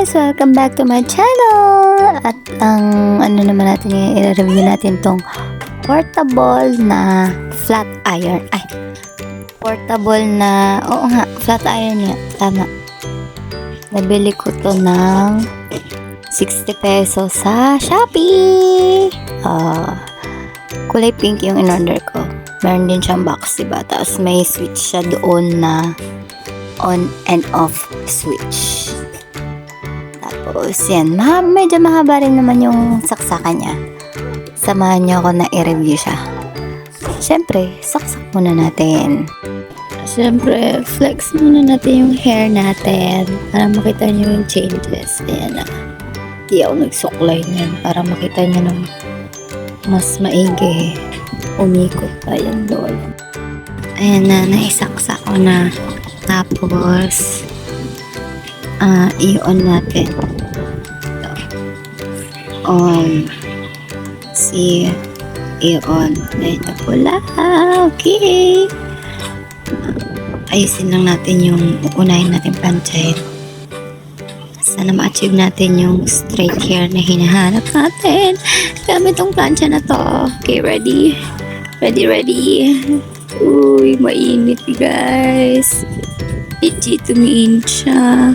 guys! Welcome back to my channel! At ang ano naman natin ngayon, i-review natin tong portable na flat iron. Ay, portable na, oo nga, flat iron nga, tama. Nabili ko to ng 60 pesos sa Shopee! Kulay pink yung in-order ko. Meron din siyang box, diba? Tapos may switch siya doon na on and off switch. Tapos yan, medyo mahaba rin naman yung saksakan niya. Samahan niyo ako na i-review siya. Siyempre, saksak muna natin. Siyempre, flex muna natin yung hair natin para makita niyo yung changes. Ayan na. Di ako nagsuklay niyan para makita niyo ng mas maigi. Umikot pa yan doon. Ayan na, naisaksak ko na. Tapos, i-on natin. On. See, i-on. Ito pula. Okay. Ayusin lang natin yung unahin natin planchain. Sana ma-achieve natin yung straight hair na hinahanap natin. Gamit tong plancha na to. Okay, ready? Ready? Uy, mainit guys. Itchy, tumiinit siya.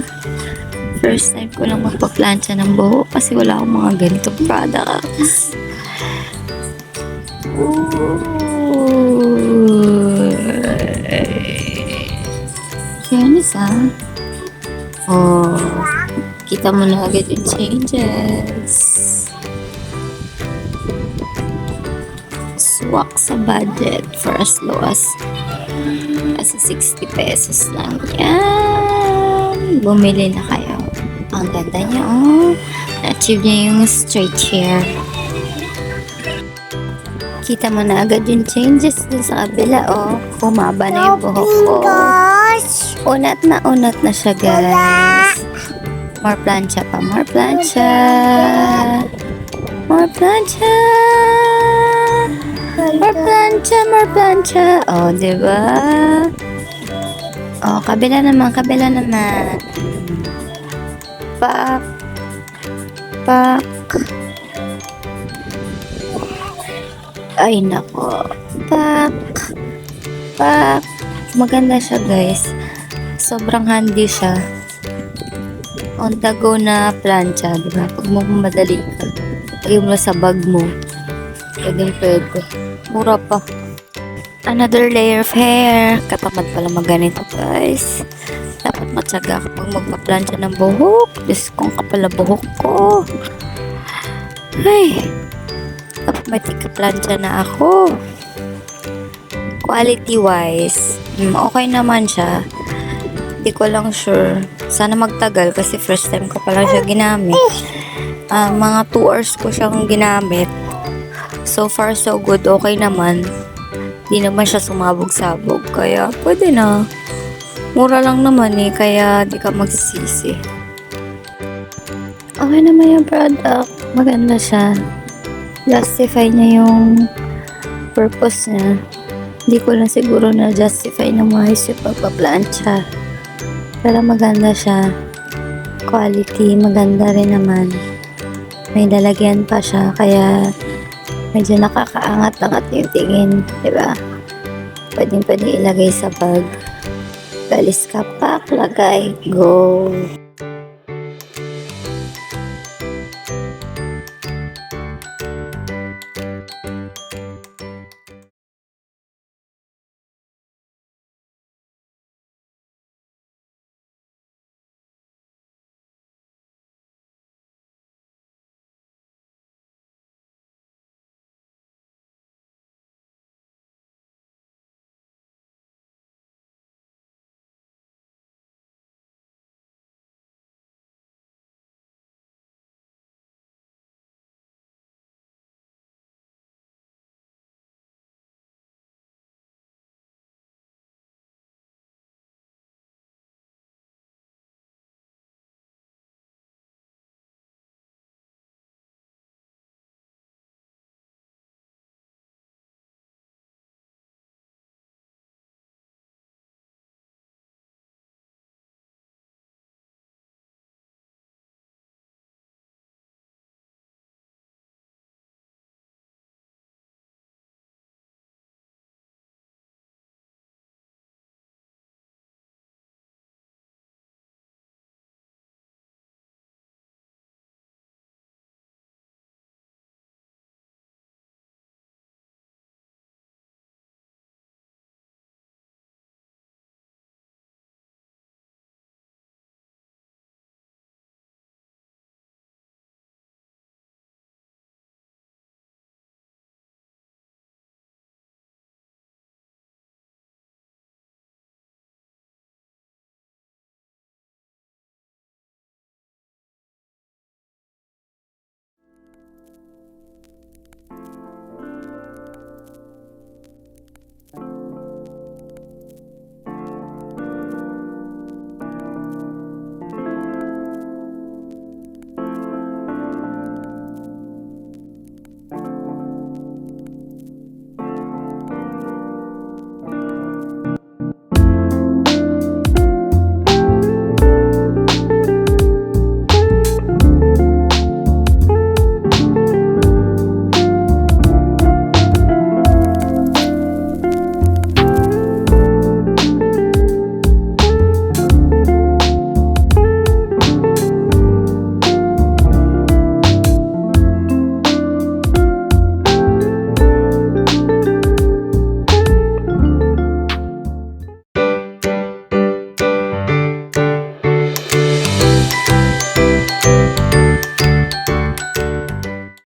First time ko lang magpa-plancha ng buhok kasi wala akong mga ganitong products. Yan isa. Oh, kita mo na agad yung changes. Swak sa budget for as low as 60 pesos lang yan. Bumili na kayo. Ang ganda niya, oh. Na-achieve niya yung straight hair. Kita mo na agad yung changes dun sa kabila, oh. Humaba na yung buhok ko. Unat na siya, guys. More plancha pa. More plancha. More plancha. More plancha. Oh, diba? Oh, kabila naman. Pak. Ay, nako. Pak. Maganda siya, guys. Sobrang handy siya. On the go na plancha, diba? Pag mo madali ka, lagay mo sa bag mo. Pwede. Mura pa. Another layer of hair. Katamad pala maganito, guys. Dapat matyaga kapag magpa-plancha ng buhok. Diyos kong kapala buhok ko. Ay. Dapat may tika-plancha na ako. Quality wise, okay naman siya. Hindi ko lang sure. Sana magtagal kasi first time ko pa lang siya ginamit. Mga 2 hours ko siyang ginamit. So far, so good. Okay naman. Di naman siya sumabog-sabog. Kaya, pwede na. Mura lang naman eh. Kaya, di ka magsisisi. Okay naman yung product. Maganda siya. Justify niya yung purpose niya. Hindi ko lang siguro na justify ng maayos yung pagpa-plancha. Pero maganda siya. Quality. Maganda rin naman. May lalagyan pa siya. Kaya, medyo nakakaangat-angat yung tingin, diba? Pwede ilagay sa bag. Galis ka pa, lagay, go!